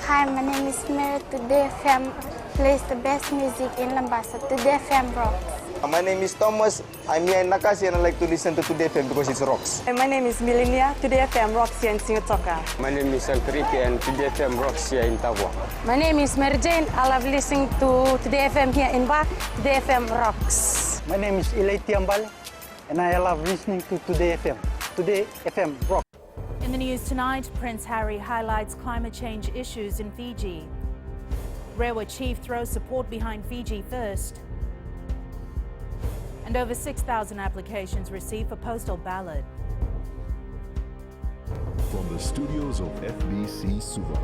Hi, my name is Mary. Today FM plays the best music in Lambasa. Today FM rocks. My name is Thomas. I'm here in Nakasi and I like to listen to Today FM because it rocks. My name is Milenia. Today FM rocks here in Singatoka. My name is Enrique and Today FM rocks here in Tavua. My name is Mary Jane. I love listening to Today FM here in Ba. Today FM rocks. My name is Ilay Tiambal and I love listening to Today FM. Today FM rocks. In the news tonight, Prince Harry highlights climate change issues in Fiji. Rewa chief throws support behind FijiFirst. And over 6,000 applications received for postal ballot. From the studios of FBC Suva,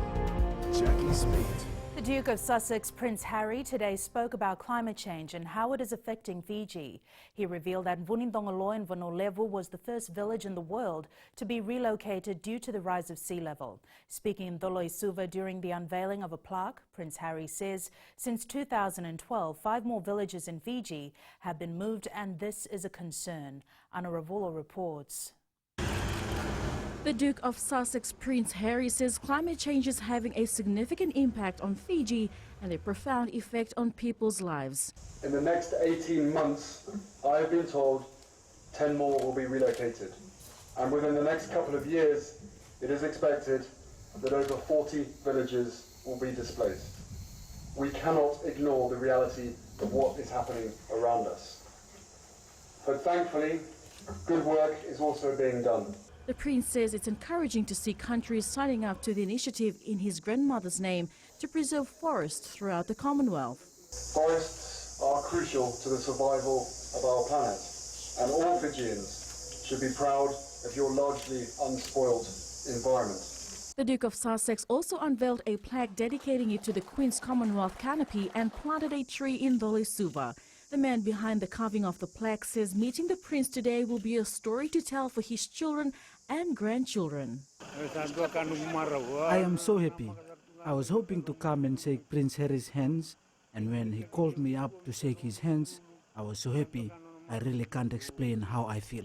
Jackie Smith. The Duke of Sussex, Prince Harry, today spoke about climate change and how it is affecting Fiji. He revealed that Vunindongolo in Vanolevu was the first village in the world to be relocated due to the rise of sea level. Speaking in Doloi Suva during the unveiling of a plaque, Prince Harry says since 2012, 5 more villages in Fiji have been moved and this is a concern. Anna Ravulo reports. The Duke of Sussex, Prince Harry, says climate change is having a significant impact on Fiji and a profound effect on people's lives. In the next 18 months, I have been told 10 more will be relocated. And within the next couple of years, it is expected that over 40 villages will be displaced. We cannot ignore the reality of what is happening around us. But thankfully, good work is also being done. The Prince says it's encouraging to see countries signing up to the initiative in his grandmother's name to preserve forests throughout the Commonwealth. Forests are crucial to the survival of our planet, and all Fijians should be proud of your largely unspoiled environment. The Duke of Sussex also unveiled a plaque dedicating it to the Queen's Commonwealth canopy and planted a tree in Doloi Suva. The man behind the carving of the plaque says meeting the Prince today will be a story to tell for his children and grandchildren. I am so happy. I was hoping to come and shake Prince Harry's hands, and when he called me up to shake his hands, I was so happy. I really can't explain how I feel.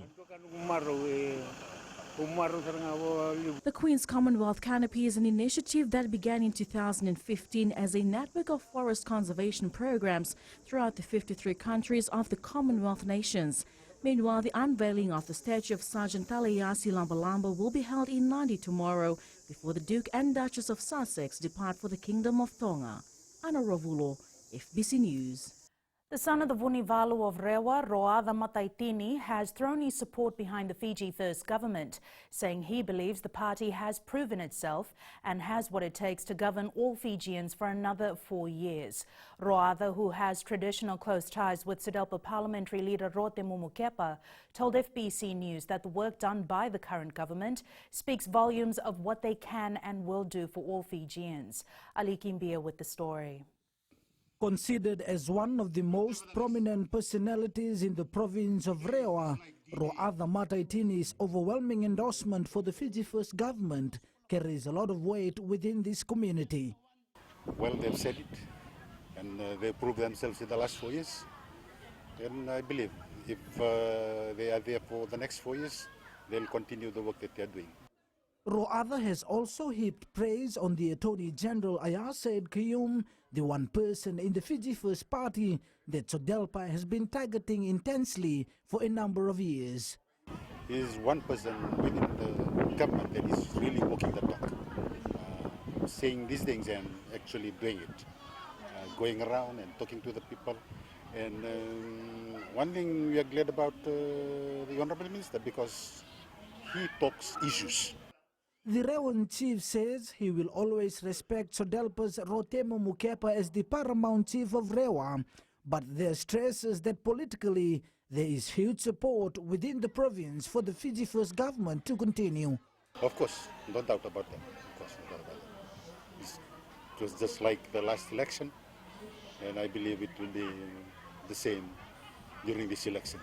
The Queen's Commonwealth Canopy is an initiative that began in 2015 as a network of forest conservation programs throughout the 53 countries of the Commonwealth nations. Meanwhile, the unveiling of the statue of Sergeant Talayasi Lambalamba will be held in Nadi tomorrow before the Duke and Duchess of Sussex depart for the Kingdom of Tonga. Anna Ravulo, FBC News. The son of the Vunivalu of Rewa, Roatha Mataitini, has thrown his support behind the FijiFirst government, saying he believes the party has proven itself and has what it takes to govern all Fijians for another 4 years. Roatha, who has traditional close ties with Sodelpa parliamentary leader Rote Mumukepa, told FBC News that the work done by the current government speaks volumes of what they can and will do for all Fijians. Ali Kimbia with the story. Considered as one of the most prominent personalities in the province of Rewa, Roatha Mataitini's overwhelming endorsement for the FijiFirst government carries a lot of weight within this community. Well, they've said it, and they proved themselves in the last 4 years. And I believe if they are there for the next 4 years, they'll continue the work that they're doing. Roatha has also heaped praise on the Attorney General Ayasaid Kiyum, the one person in the FijiFirst party that Sodelpa has been targeting intensely for a number of years. He is one person within the government that is really walking the talk, saying these things and actually doing it, going around and talking to the people. And one thing we are glad about the Honourable Minister because he talks issues. The Rewan chief says he will always respect Sodelpa's Rotemo Mukepa as the paramount chief of Rewa, but there stresses that politically there is huge support within the province for the FijiFirst government to continue. Of course, no doubt about that. Of course, no doubt about that. It was just like the last election, and I believe it will be the same during this election.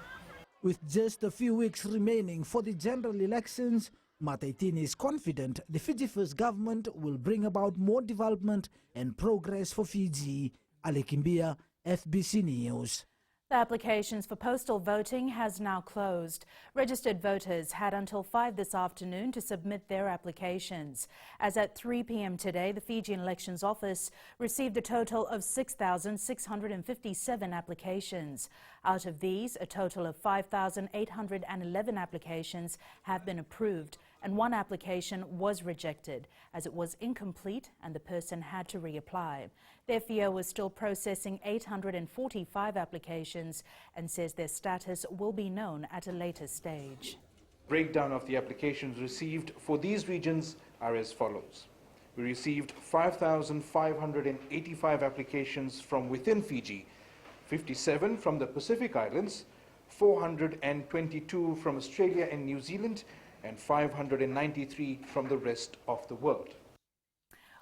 With just a few weeks remaining for the general elections, Mataitini is confident the FijiFirst government will bring about more development and progress for Fiji. Ali Kimbia, FBC News. The applications for postal voting has now closed. Registered voters had until 5 this afternoon to submit their applications. As at 3 p.m. today, the Fijian Elections Office received a total of 6,657 applications. Out of these, a total of 5,811 applications have been approved, and one application was rejected as it was incomplete and the person had to reapply. The FEO is still processing 845 applications and says their status will be known at a later stage. Breakdown of the applications received for these regions are as follows. We received 5,585 applications from within Fiji, 57 from the Pacific Islands, 422 from Australia and New Zealand, and 593 from the rest of the world.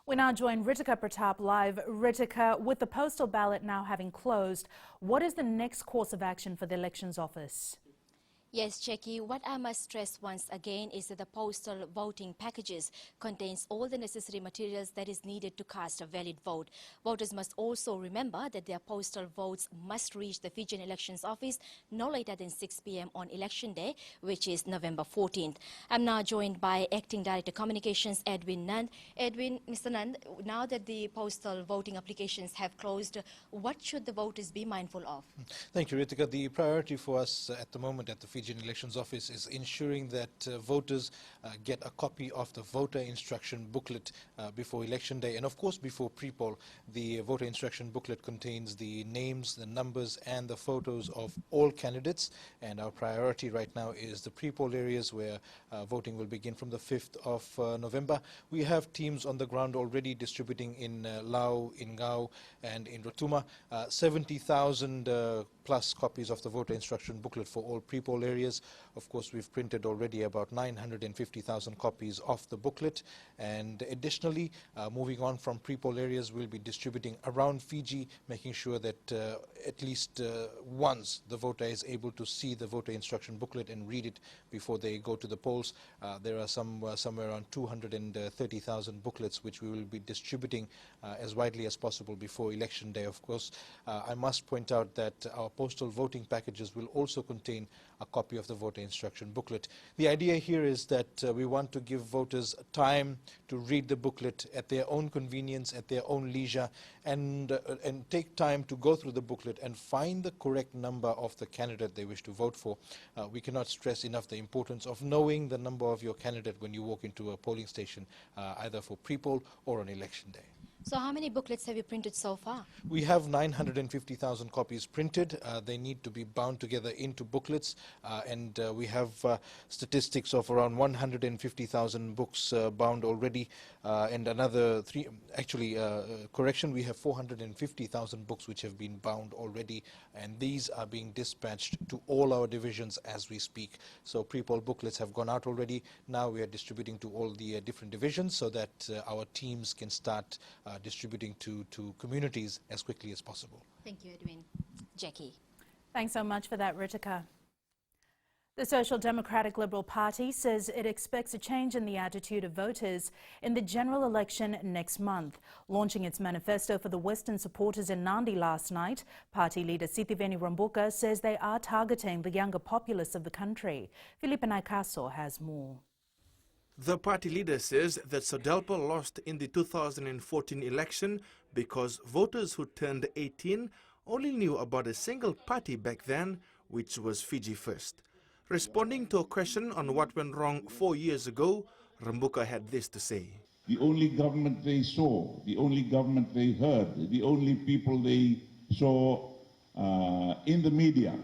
We now join Ritika Pratap live. Ritika, with the postal ballot now having closed, what is the next course of action for the Elections Office? Yes, Jackie, what I must stress once again is that the postal voting packages contains all the necessary materials that is needed to cast a valid vote. Voters must also remember that their postal votes must reach the Fijian Elections Office no later than 6 p.m. on Election Day, which is November 14th. I'm now joined by Acting Director Communications, Edwin Nand. Edwin, Mr. Nand, now that the postal voting applications have closed, what should the voters be mindful of? Thank you, Ritika. The priority for us at the moment at the Fijian Elections Office is ensuring that voters get a copy of the voter instruction booklet before Election Day, and of course before pre-poll. The voter instruction booklet contains the names, the numbers and the photos of all candidates, and our priority right now is the pre-poll areas where voting will begin from the 5th of November. We have teams on the ground already distributing in Lau, in Ngau and in Rotuma 70,000 plus copies of the voter instruction booklet for all pre-poll areas. Of course, we've printed already about 950,000 copies of the booklet, and additionally, moving on from pre-poll areas, we'll be distributing around Fiji, making sure that at least once the voter is able to see the voter instruction booklet and read it before they go to the polls. There are somewhere around 230,000 booklets which we will be distributing as widely as possible before Election Day. Of course, I must point out that our postal voting packages will also contain a copy of the voter instruction booklet. The idea here is that we want to give voters time to read the booklet at their own convenience, at their own leisure, and take time to go through the booklet and find the correct number of the candidate they wish to vote for. We cannot stress enough the importance of knowing the number of your candidate when you walk into a polling station, either for pre-poll or on Election Day. So how many booklets have you printed so far? We have 950,000 copies printed. They need to be bound together into booklets, and we have statistics of around 150,000 books bound already, and another we have 450,000 books which have been bound already, and these are being dispatched to all our divisions as we speak. So pre-poll booklets have gone out already. Now we are distributing to all the different divisions so that our teams can start distributing to communities as quickly as possible. Thank you, Edwin. Jackie. Thanks so much for that, Ritika. The Social Democratic Liberal Party says it expects a change in the attitude of voters in the general election next month. Launching its manifesto for the Western supporters in Nandi last night, party leader Sitiveni Rambuka says they are targeting the younger populace of the country. Felipe Naikaso has more. The party leader says that Sodelpa lost in the 2014 election because voters who turned 18 only knew about a single party back then, which was FijiFirst. Responding to a question on what went wrong 4 years ago, Rambuka had this to say. The only government they saw, the only government they heard, the only people they saw in the media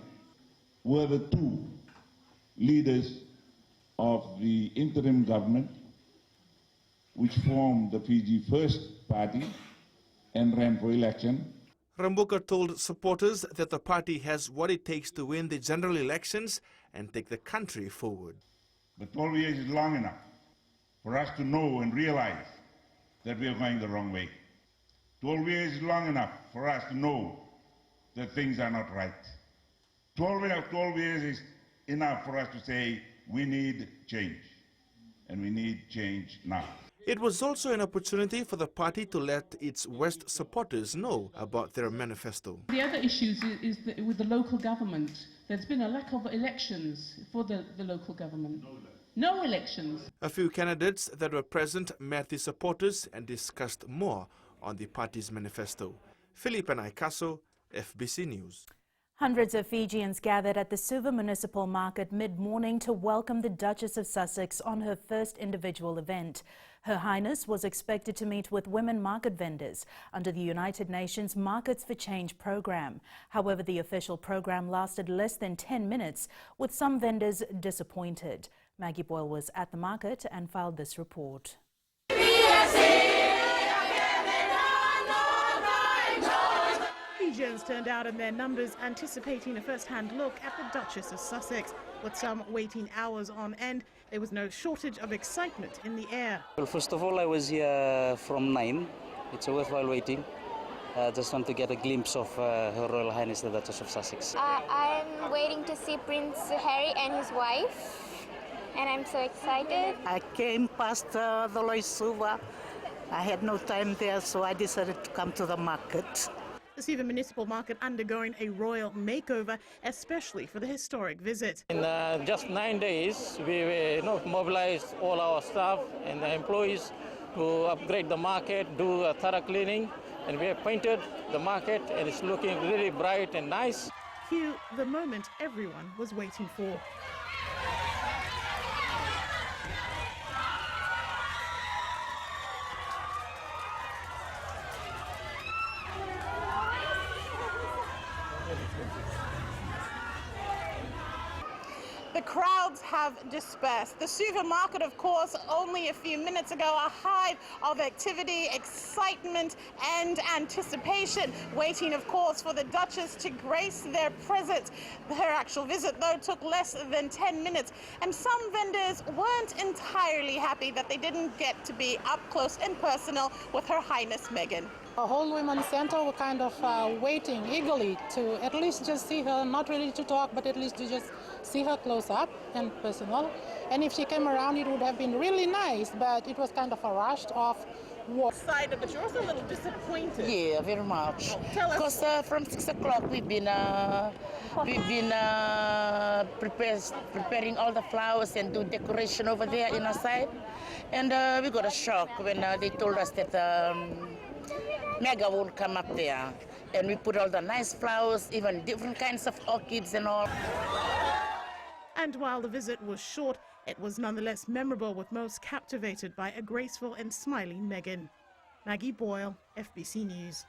were the two leaders of the interim government, which formed the FijiFirst party and ran for election. Rambuka told supporters that the party has what it takes to win the general elections and take the country forward. But 12 years is long enough for us to know and realize that we are going the wrong way. 12 years is long enough for us to know that things are not right. 12 years is enough for us to say we need change, and we need change now. It was also an opportunity for the party to let its West supporters know about their manifesto. The other issues is with the local government. There's been a lack of elections for the local government. No elections. A few candidates that were present met the supporters and discussed more on the party's manifesto. Philippe Naikaso, FBC News. Hundreds of Fijians gathered at the Suva Municipal Market mid-morning to welcome the Duchess of Sussex on her first individual event. Her Highness was expected to meet with women market vendors under the United Nations Markets for Change program. However, the official program lasted less than 10 minutes, with some vendors disappointed. Maggie Boyle was at the market and filed this report. Fijians turned out in their numbers, anticipating a first-hand look at the Duchess of Sussex. With some waiting hours on end, there was no shortage of excitement in the air. Well, first of all, I was here from 9. It's a worthwhile waiting. Just want to get a glimpse of Her Royal Highness the Duchess of Sussex. I'm waiting to see Prince Harry and his wife, and I'm so excited. I came past the Loy Suva. I had no time there, so I decided to come to the market. The Suva Municipal Market undergoing a royal makeover, especially for the historic visit. In just 9 days, we mobilized all our staff and the employees to upgrade the market, do a thorough cleaning, and we have painted the market, and it's looking really bright and nice. Cue the moment everyone was waiting for. The crowds have dispersed. The Suva market, of course, only a few minutes ago, a hive of activity, excitement and anticipation, waiting, of course, for the Duchess to grace their presence. Her actual visit, though, took less than 10 minutes, and some vendors weren't entirely happy that they didn't get to be up close and personal with Her Highness Meghan. The whole Women's Centre were kind of waiting eagerly to at least just see her, not really to talk, but at least to just see her close up and personal. And if she came around, it would have been really nice, but it was kind of a rushed off walk. Excited, but you're also a little disappointed. Yeah, very much. Tell us. Because from 6 o'clock we've been preparing all the flowers and do decoration over there in our side. And we got a shock when they told us that Mega won't come up there. And we put all the nice flowers, even different kinds of orchids and all. And while the visit was short, it was nonetheless memorable, with most captivated by a graceful and smiling Meghan. Maggie Boyle, FBC News.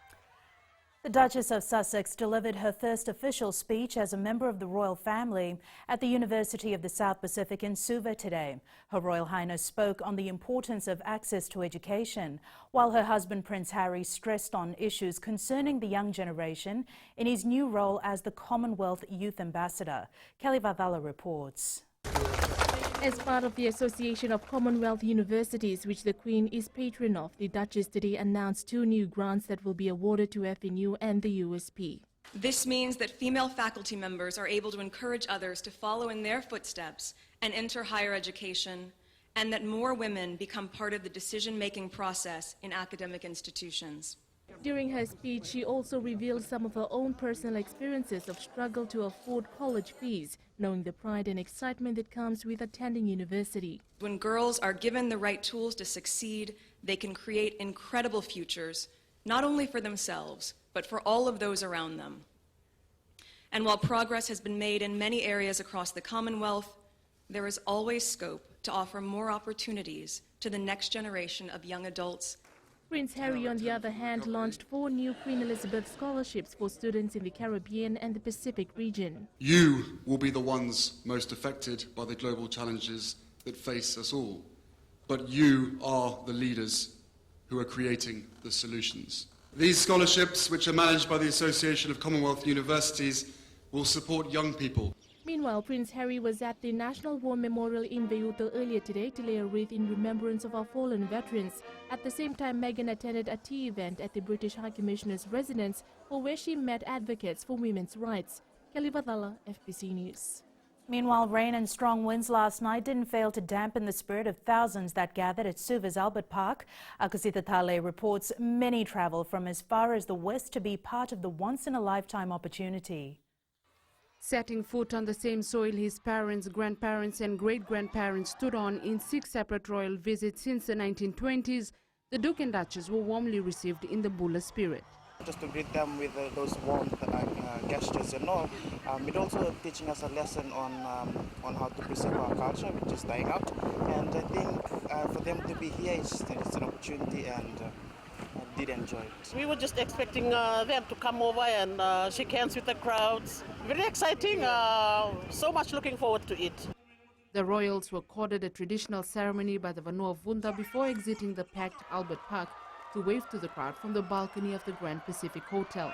The Duchess of Sussex delivered her first official speech as a member of the royal family at the University of the South Pacific in Suva today. Her Royal Highness spoke on the importance of access to education, while her husband Prince Harry stressed on issues concerning the young generation in his new role as the Commonwealth Youth Ambassador. Kelly Vavala reports. As part of the Association of Commonwealth Universities, which the Queen is patron of, the Duchess today announced 2 new grants that will be awarded to FNU and the USP. This means that female faculty members are able to encourage others to follow in their footsteps and enter higher education, and that more women become part of the decision-making process in academic institutions. During her speech, she also revealed some of her own personal experiences of struggle to afford college fees, knowing the pride and excitement that comes with attending university. When girls are given the right tools to succeed, they can create incredible futures, not only for themselves, but for all of those around them. And while progress has been made in many areas across the Commonwealth, there is always scope to offer more opportunities to the next generation of young adults. Prince Harry, on the other hand, launched 4 new Queen Elizabeth scholarships for students in the Caribbean and the Pacific region. You will be the ones most affected by the global challenges that face us all. But you are the leaders who are creating the solutions. These scholarships, which are managed by the Association of Commonwealth Universities, will support young people. Meanwhile, Prince Harry was at the National War Memorial in Veuta earlier today to lay a wreath in remembrance of our fallen veterans. At the same time, Meghan attended a tea event at the British High Commissioner's residence, where she met advocates for women's rights. Kelly Vadala, FBC News. Meanwhile, rain and strong winds last night didn't fail to dampen the spirit of thousands that gathered at Suva's Albert Park. Akusita Tale reports many travel from as far as the west to be part of the once-in-a-lifetime opportunity. Setting foot on the same soil his parents, grandparents and great-grandparents stood on in 6 separate royal visits since the 1920s, the Duke and Duchess were warmly received in the Bula spirit. Just to greet them with those warm gestures and all, it also teaching us a lesson on how to preserve our culture, which is dying out. And I think for them to be here, it's an opportunity, and I did enjoy it. We were just expecting them to come over and shake hands with the crowds. Very exciting, so much looking forward to it. The royals were accorded a traditional ceremony by the Vanua Vunda before exiting the packed Albert Park to wave to the crowd from the balcony of the Grand Pacific Hotel.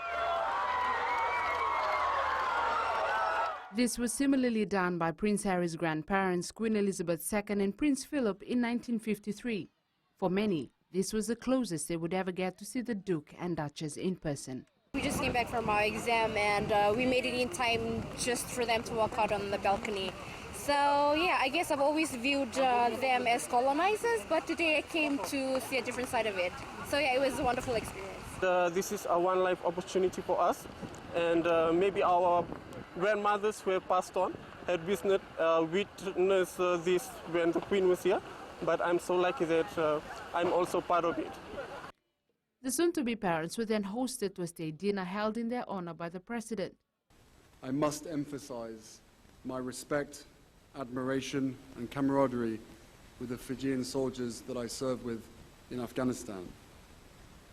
This was similarly done by Prince Harry's grandparents, Queen Elizabeth II and Prince Philip in 1953. For many, this was the closest they would ever get to see the Duke and Duchess in person. We just came back from our exam and we made it in time just for them to walk out on the balcony. So yeah, I guess I've always viewed them as colonizers, but today I came to see a different side of it. So yeah, it was a wonderful experience. This is a one-life opportunity for us, and maybe our grandmothers who have passed on had witnessed this when the Queen was here, but I'm so lucky that I'm also part of it. The soon-to-be parents were then hosted to a state dinner held in their honor by the President. I must emphasize my respect, admiration and camaraderie with the Fijian soldiers that I served with in Afghanistan.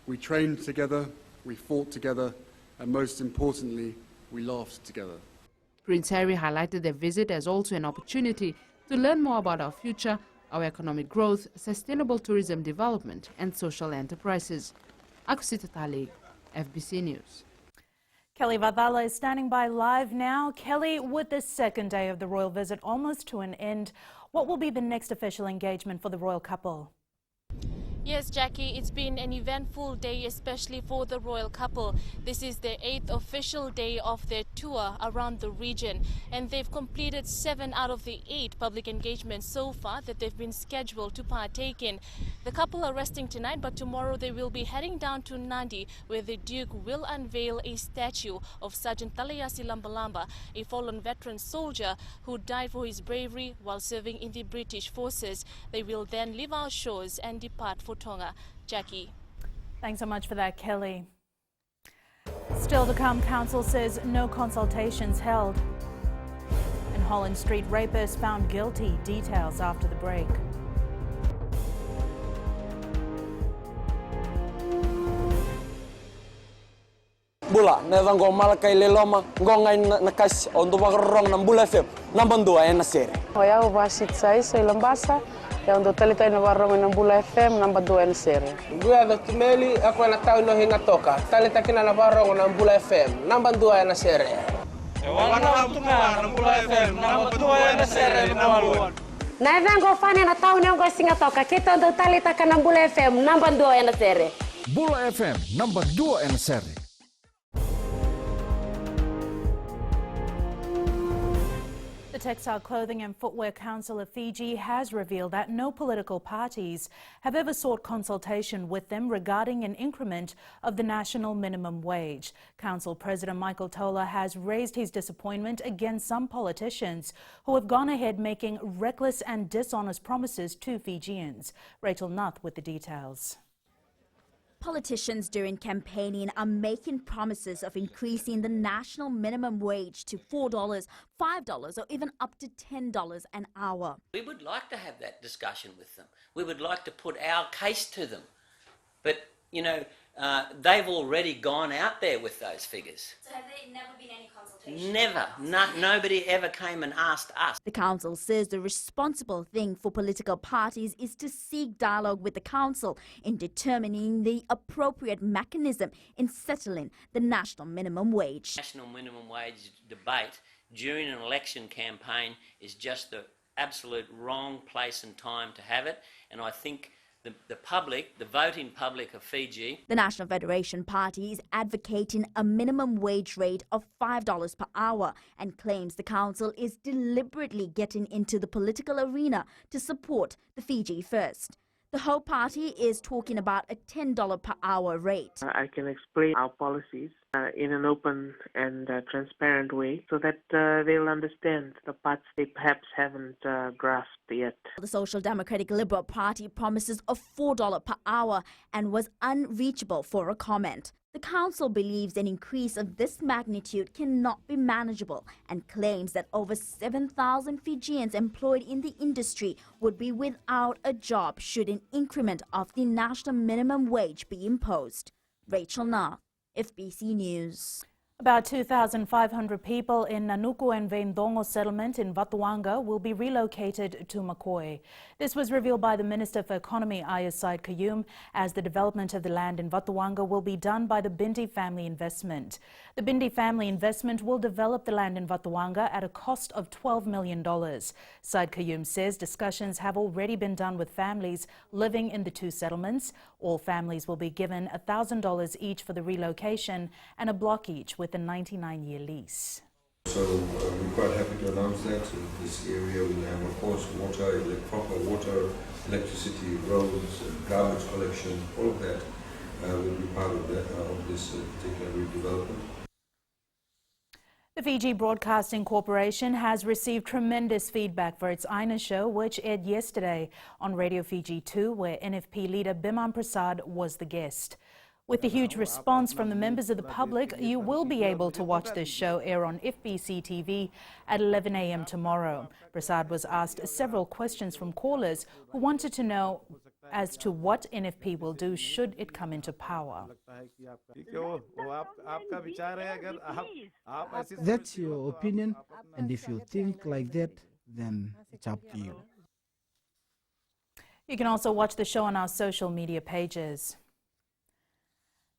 We trained together, we fought together, and most importantly, we laughed together. Prince Harry highlighted their visit as also an opportunity to learn more about our future, our economic growth, sustainable tourism development and social enterprises. Akusita Tali, FBC News. Kelly Vadala is standing by live now. Kelly, with the second day of the royal visit almost to an end, what will be the next official engagement for the royal couple? Yes, Jackie, it's been an eventful day, especially for the royal couple. This is their 8th official day of their tour around the region, and they've completed 7 out of the 8 public engagements so far that they've been scheduled to partake in. The couple are resting tonight, but tomorrow they will be heading down to Nandi, where the Duke will unveil a statue of Sergeant Talayasi Lambalamba, a fallen veteran soldier who died for his bravery while serving in the British forces. They will then leave our shores and depart for Tonga. Jackie. Thanks so much for that, Kelly. Still to come, council says no consultations held. And Holland Street rapist found guilty. Details after the break. Bula, nevan go malakai leloma, ngongai nakas untuk makarong ng Bula FM, namban 2 na sere. Hoya ubasit sai sa Ilambasa, ya untuk talita na warong ng Bula FM, namban 2 na sere. Gua da tumeli ako na tao no hinga toka, talita kina na warong ng Bula FM, namban 2 na sere. Wala tunga ng Bula FM, namban 2 na sere nawaluan. Nevan go fane na tao no go singa toka, kita untuk talita ka ng Bula FM, namban 2 na sere. Bula FM, namban 2 na sere. The Textile Clothing and Footwear Council of Fiji has revealed that no political parties have ever sought consultation with them regarding an increment of the national minimum wage. Council President Michael Tola has raised his disappointment against some politicians who have gone ahead making reckless and dishonest promises to Fijians. Rachel Nuth with the details. Politicians during campaigning are making promises of increasing the national minimum wage to $4, $5 or even up to $10 an hour. We would like to have that discussion with them. We would like to put our case to them. But, you know, they've already gone out there with those figures. So have there never been any consultation? Never. Nobody ever came and asked us. The council says the responsible thing for political parties is to seek dialogue with the council in determining the appropriate mechanism in settling the national minimum wage. National minimum wage debate during an election campaign is just the absolute wrong place and time to have it, and I think the public, the voting public of Fiji. The National Federation Party is advocating a minimum wage rate of $5 per hour and claims the council is deliberately getting into the political arena to support the FijiFirst. The whole party is talking about a $10 per hour rate. I can explain our policies in an open and transparent way so that they'll understand the parts they perhaps haven't grasped yet. The Social Democratic Liberal Party promises a $4 per hour and was unreachable for a comment. The council believes an increase of this magnitude cannot be manageable and claims that over 7,000 Fijians employed in the industry would be without a job should an increment of the national minimum wage be imposed. Rachel Na, FBC News. About 2,500 people in Nanuku and Veindongo settlement in Vatuanga will be relocated to Makoi. This was revealed by the Minister for Economy, Aya Said Kayum, as the development of the land in Vatuanga will be done by the Bindi Family Investment. The Bindi Family Investment will develop the land in Vatuanga at a cost of $12 million. Said Kayum says discussions have already been done with families living in the two settlements. All families will be given $1,000 each for the relocation and a block each with a 99-year lease. So we're quite happy to announce that in this area we have, of course, water, proper water, electricity, roads, garbage collection, all of that will be part of this particular redevelopment. The Fiji Broadcasting Corporation has received tremendous feedback for its Aina show, which aired yesterday on Radio Fiji 2, where NFP leader Biman Prasad was the guest. With the huge response from the members of the public, you will be able to watch this show air on FBC TV at 11 a.m. tomorrow. Prasad was asked several questions from callers who wanted to know as to what NFP will do should it come into power. That's your opinion, and if you think like that, then it's up to you. You can also watch the show on our social media pages.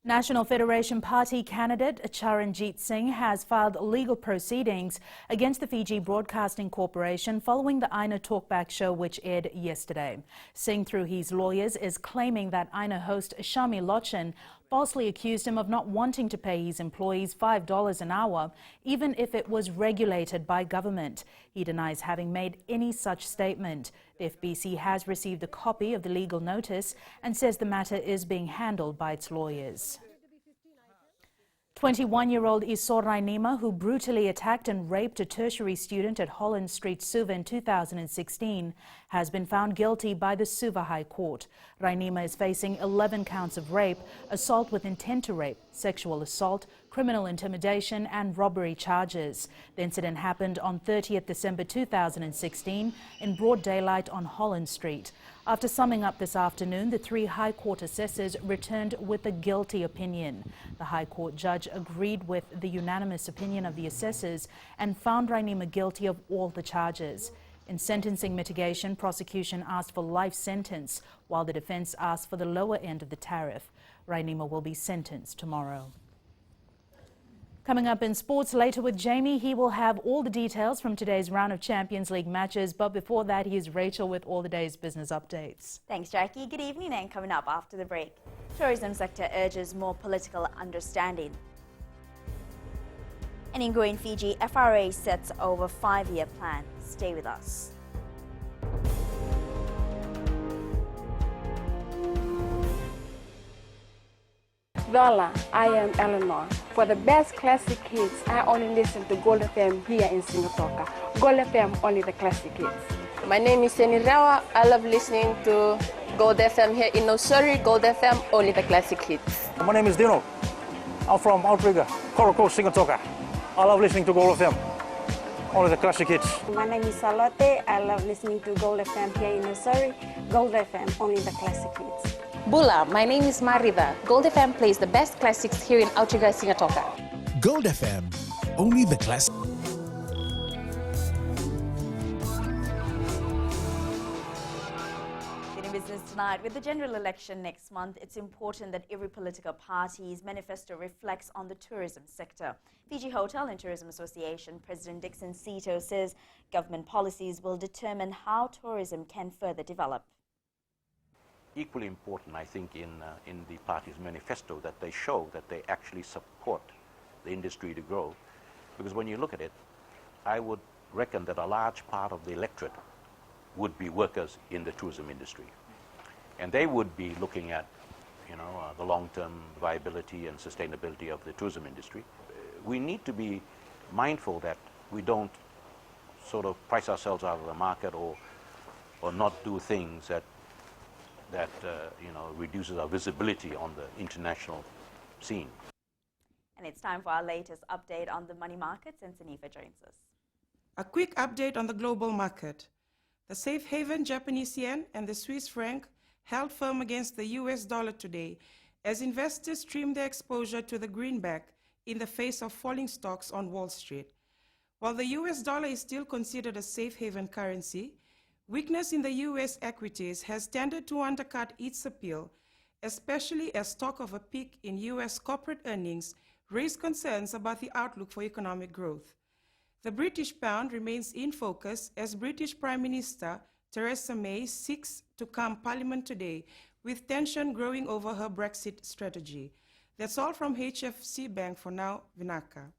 National Federation Party candidate Charanjit Singh has filed legal proceedings against the Fiji Broadcasting Corporation following the Aina Talkback show which aired yesterday. Singh, through his lawyers, is claiming that Aina host Shami Lochin falsely accused him of not wanting to pay his employees $5 an hour, even if it was regulated by government. He denies having made any such statement. The FBC has received a copy of the legal notice and says the matter is being handled by its lawyers. 21-year-old Isor Rainima, who brutally attacked and raped a tertiary student at Holland Street, Suva in 2016, has been found guilty by the Suva High Court. Rainima is facing 11 counts of rape, assault with intent to rape, sexual assault, criminal intimidation and robbery charges. The incident happened on 30th December 2016 in broad daylight on Holland Street. After summing up this afternoon, the three High Court assessors returned with a guilty opinion. The High Court judge agreed with the unanimous opinion of the assessors and found Rainima guilty of all the charges. In sentencing mitigation, prosecution asked for life sentence, while the defence asked for the lower end of the tariff. Rainima will be sentenced tomorrow. Coming up in sports later with Jamie, he will have all the details from today's round of Champions League matches. But before that, here's Rachel with all the day's business updates. Thanks, Jackie. Good evening, and coming up after the break, tourism sector urges more political understanding. And in Growing Fiji, FRA sets over 5-year plan. Stay with us. Voila, I am Eleanor. For the best classic hits, I only listen to Gold FM here in Singapore. Gold FM, only the classic hits. My name is Seni Rawa. I love listening to Gold FM here in Nosuri. Gold FM, only the classic hits. My name is Dino. I'm from Outrigger, Coral Coast, Singatoka. I love listening to Gold FM, only the classic hits. My name is Salote. I love listening to Gold FM here in Nosuri. Gold FM, only the classic hits. Bula, my name is Marida. Gold FM plays the best classics here in Outrigger, Singatoka. Gold FM, only the classic. In business tonight, with the general election next month, it's important that every political party's manifesto reflects on the tourism sector. Fiji Hotel and Tourism Association President Dixon Sito says government policies will determine how tourism can further develop. equally important, I think, in the party's manifesto that they show that they actually support the industry to grow. Because when you look at it, I would reckon that a large part of the electorate would be workers in the tourism industry. And they would be looking at, the long-term viability and sustainability of the tourism industry. We need to be mindful that we don't sort of price ourselves out of the market or not do things that reduces our visibility on the international scene. And it's time for our latest update on the money markets, and Sanifa joins us. A quick update on the global market. The safe haven Japanese yen and the Swiss franc held firm against the US dollar today as investors trimmed their exposure to the greenback in the face of falling stocks on Wall Street. While the US dollar is still considered a safe haven currency, weakness in the US equities has tended to undercut its appeal, especially as talk of a peak in US corporate earnings raised concerns about the outlook for economic growth. The British pound remains in focus as British Prime Minister Theresa May seeks to calm Parliament today, with tension growing over her Brexit strategy. That's all from HFC Bank for now. Vinaka.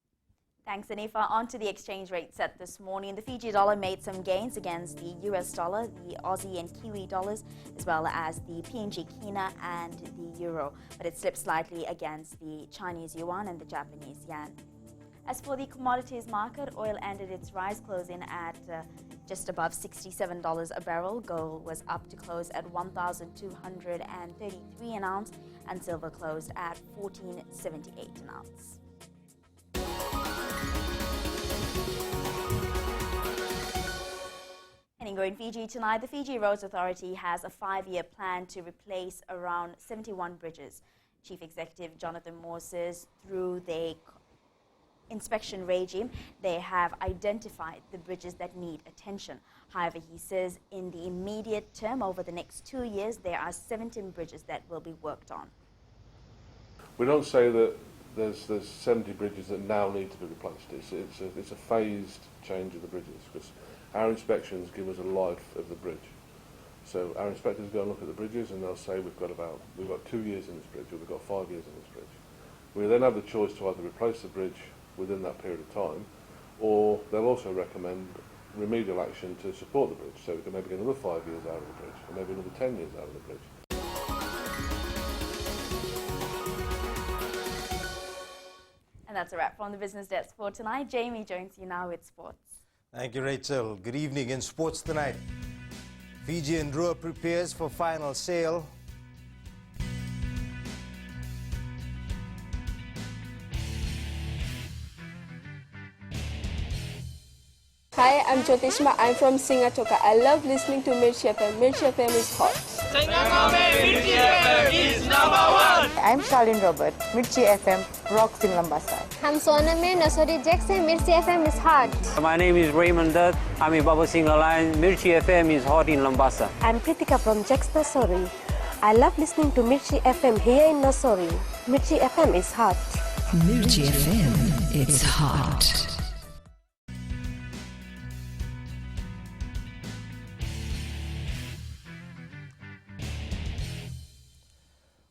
Thanks, Anifa. On to the exchange rate set this morning. The Fiji dollar made some gains against the US dollar, the Aussie and Kiwi dollars, as well as the PNG Kina and the euro. But it slipped slightly against the Chinese yuan and the Japanese yen. As for the commodities market, oil ended its rise, closing at just above $67 a barrel. Gold was up to close at $1,233 an ounce, and silver closed at $14.78 an ounce. Heading in Fiji tonight, the Fiji Roads Authority has a 5-year plan to replace around 71 bridges. Chief Executive Jonathan Moore says through the inspection regime, they have identified the bridges that need attention. However, he says in the immediate term, over the next 2 years, there are 17 bridges that will be worked on. We don't say that there's 70 bridges that now need to be replaced. It's a phased change of the bridges, because our inspections give us a life of the bridge. So our inspectors go and look at the bridges and they'll say we've got 2 years in this bridge, or we've got 5 years in this bridge. We then have the choice to either replace the bridge within that period of time, or they'll also recommend remedial action to support the bridge. So we can maybe get another 5 years out of the bridge, or maybe another 10 years out of the bridge. And that's a wrap from the Business Desk for tonight. Jamie joins you now with sports. Thank you, Rachel. Good evening. In sports tonight, Fiji and Drua prepares for final sail. Hi, I'm Jyotishma. I'm from Singatoka. I love listening to Mirchi FM. Mirchi FM is hot. Mirchi FM is #1. I'm Charlene Robert. Mirchi FM rocks in Lambasa. I'm Soname Nasori Jackson. Mirchi FM is hot. My name is Raymond Dutt. I'm in Baba Singh Alliance. Mirchi FM is hot in Lambasa. I'm Kritika from Jax Nasori. I love listening to Mirchi FM here in Nasori. Mirchi FM is hot. Mirchi FM, it's hot.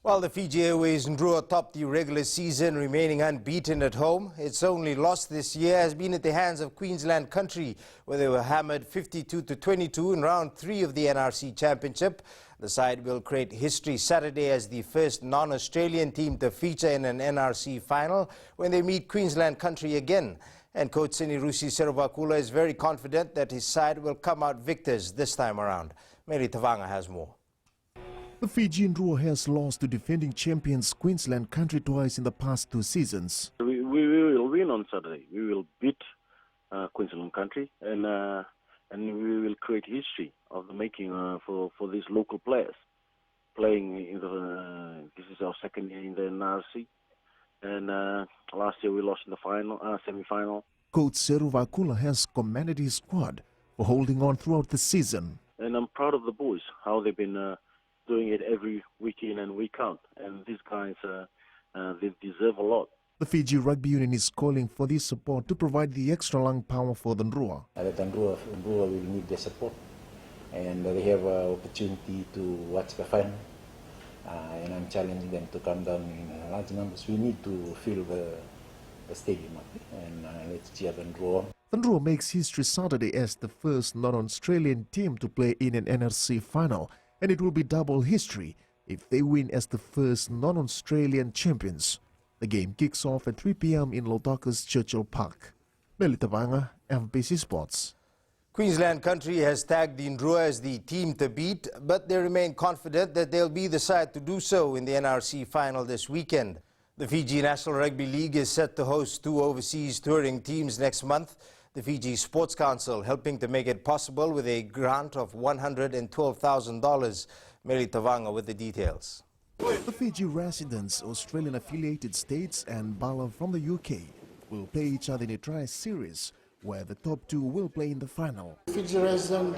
While the Fiji Airways Ndrua topped the regular season, remaining unbeaten at home, its only loss this year has been at the hands of Queensland Country, where they were hammered 52-22 in round 3 of the NRC Championship. The side will create history Saturday as the first non-Australian team to feature in an NRC final when they meet Queensland Country again. And coach Senirusi Seruvakula is very confident that his side will come out victors this time around. Mary Tavanga has more. The Fijian Ndrua has lost to defending champions Queensland Country twice in the past 2 seasons. We will win on Saturday. We will beat Queensland Country, and we will create history of the making for these local players. Playing in this is our second year in the NRC, and last year we lost in the semi-final. Coach Seruvakula has commended his squad for holding on throughout the season. And I'm proud of the boys, how they've been doing it every week in and week out, and these guys they deserve a lot. The Fiji Rugby Union is calling for this support to provide the extra lung power for the Ndrua. The Ndrua will need the support, and they have an opportunity to watch the final and I'm challenging them to come down in large numbers. We need to fill the stadium up, and let's cheer and draw. The Ndruwa makes history Saturday as the first non-Australian team to play in an NRC final, and it will be double history if they win as the first non-Australian champions. The game kicks off at 3 p.m. in Lautoka's Churchill Park. Melita Vanga, FBC Sports. Queensland Country has tagged the Ndruwa as the team to beat, but they remain confident that they'll be the side to do so in the NRC final this weekend. The Fiji National Rugby League is set to host 2 overseas touring teams next month. The Fiji Sports Council helping to make it possible with a grant of $112,000. Mary Tavanga with the details. The Fiji residents, Australian-affiliated states and Bala from the UK will play each other in a tri series where the top 2 will play in the final. Fiji resident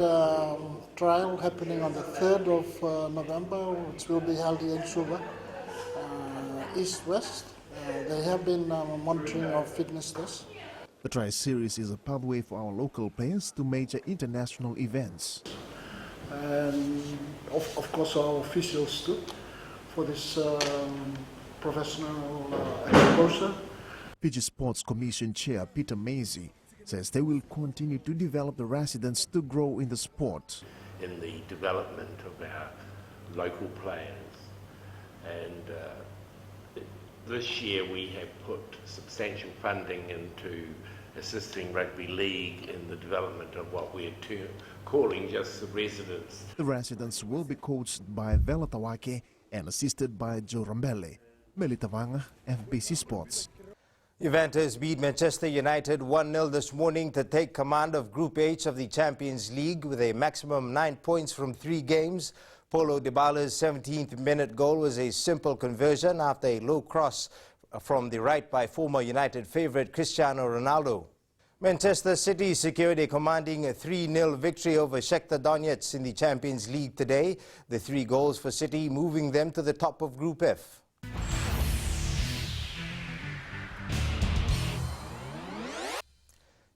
trial happening on the 3rd of November, which will be held in Suva, East-West. They have been monitoring our fitness tests. The tri-series is a pathway for our local players to major international events. And of course our officials too, for this professional exposure. Fiji Sports Commission Chair Peter Maisy says they will continue to develop the residents to grow in the sport. In the development of our local players, and this year we have put substantial funding into assisting Rugby League in the development of what we're calling just the residents. The residents will be coached by Vela Tawake and assisted by Joe Rambele. Melita Vanga, FBC Sports. Juventus beat Manchester United 1-0 this morning to take command of Group H of the Champions League with a maximum 9 points from 3 games. Paulo Dybala's 17th minute goal was a simple conversion after a low cross from the right by former United favourite Cristiano Ronaldo. Manchester City secured a commanding 3-0 victory over Shakhtar Donetsk in the Champions League today. The 3 goals for City moving them to the top of Group F.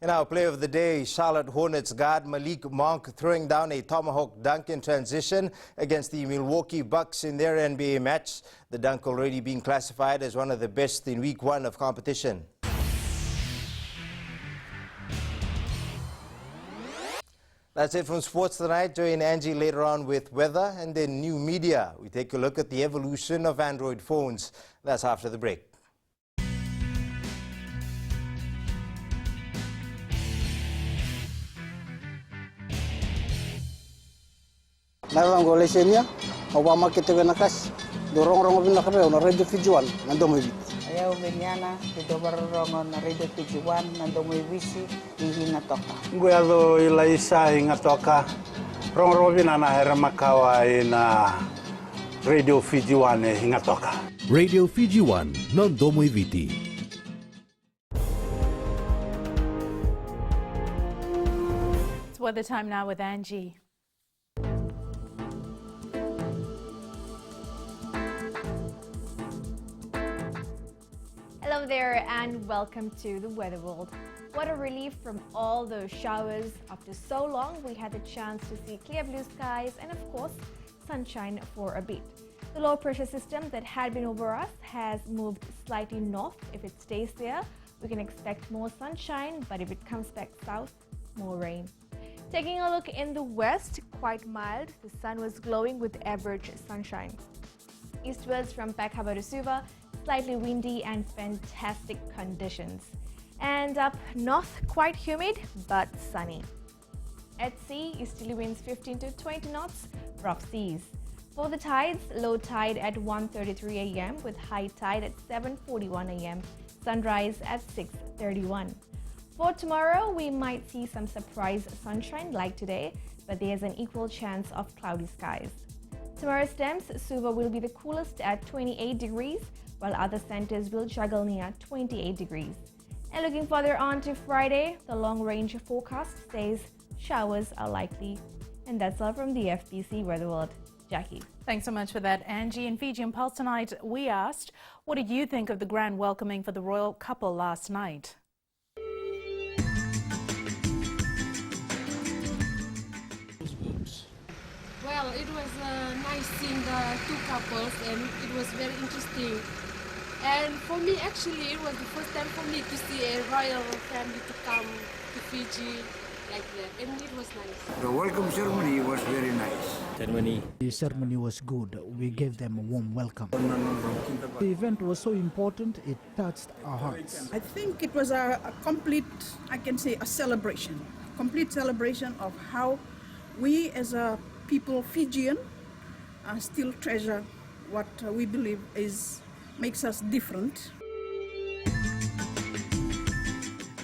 In our play of the day, Charlotte Hornets guard Malik Monk throwing down a tomahawk dunk in transition against the Milwaukee Bucks in their NBA match. The dunk already being classified as one of the best in week 1 of competition. That's it from sports tonight. Join Angie later on with weather and then new media. We take a look at the evolution of Android phones. That's after the break. Narang golesenya, Obama kita kena kas, dorong bina kape, na radio Fijiwan, nando mo ibit. Ayaw benyana, dito barong na radio Fijiwan, nando mo ibisi, hindi natoka. Guado ilaisa ingatoka, rong bina na hera makawa ina radio Fijiwan ingatoka. Radio Fijiwan, nando mo ibiti. It's weather time now with Angie. Hello there and welcome to the Weather World. What a relief from all those showers. After so long, we had the chance to see clear blue skies and of course, sunshine for a bit. The low pressure system that had been over us has moved slightly north. If it stays there, we can expect more sunshine, but if it comes back south, more rain. Taking a look in the west, quite mild. The sun was glowing with average sunshine. Eastwards from Pakaba to Suva, slightly windy and fantastic conditions. And up north, quite humid but sunny. At sea, easterly winds 15 to 20 knots, rough seas. For the tides, low tide at 1:33 a.m. with high tide at 7:41 a.m. Sunrise at 6:31. For tomorrow, we might see some surprise sunshine like today, but there's an equal chance of cloudy skies. Tomorrow's temps, Suva will be the coolest at 28 degrees, while other centers will juggle near 28 degrees. And looking further on to Friday, the long-range forecast says showers are likely. And that's all from the FBC Weather World. Jackie. Thanks so much for that, Angie. In Fiji and Pulse tonight, we asked, what did you think of the grand welcoming for the royal couple last night? Well, Well, it was nice seeing the two couples, and it was very interesting. And for me, actually, it was the first time for me to see a royal family to come to Fiji like that, and it was nice. The welcome ceremony was very nice. The ceremony was good. We gave them a warm welcome. The event was so important, it touched our hearts. I think it was a complete, I can say, a celebration. Complete celebration of how we as a people, Fijian, still treasure what we believe makes us different.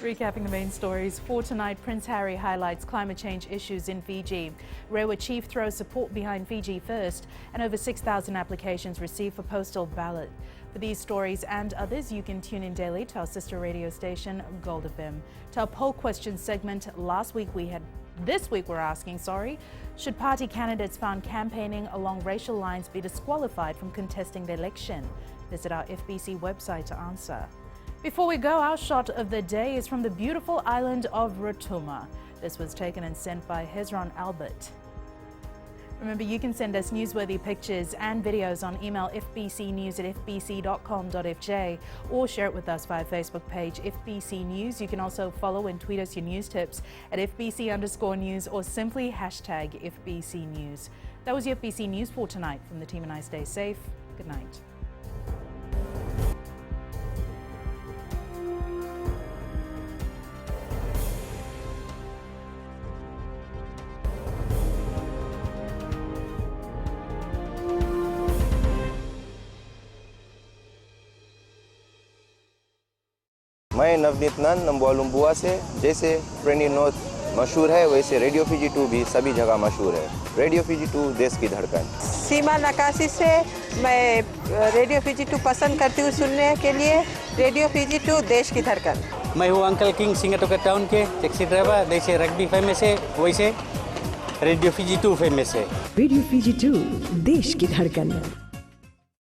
Recapping the main stories for tonight, Prince Harry highlights climate change issues in Fiji. Rewa chief throws support behind FijiFirst, and over 6,000 applications received for postal ballot. For these stories and others, you can tune in daily to our sister radio station, Gold FM. To our poll question segment, this week we're asking, should party candidates found campaigning along racial lines be disqualified from contesting the election? Visit our FBC website to answer. Before we go, our shot of the day is from the beautiful island of Rotuma. This was taken and sent by Hezron Albert. Remember, you can send us newsworthy pictures and videos on email fbcnews@fbc.com.fj or share it with us via Facebook page FBC News. You can also follow and tweet us your news tips at FBC_news or simply hashtag FBC News. That was your FBC News for tonight. From the team and I, stay safe. Good night. मैं नवनीत नंद नंबुआ से जैसे trainee north मशहूर है वैसे radio Fiji 2 भी सभी जगह मशहूर है। रेडियो फीजी 2 देश की धड़कन। सीमा नकाशी से मैं रेडियो फीजी 2 पसंद करती हूँ सुनने के लिए। रेडियो फीजी 2 देश की धड़कन। मैं हूँ अंकल किंग सिंगाटोका टाउन के टैक्सी ड्राइवर। जैसे रग्बी फेमस है वैसे रेडियो फीजी 2 फेमस है। रेडियो फीजी 2 देश की धड़कन।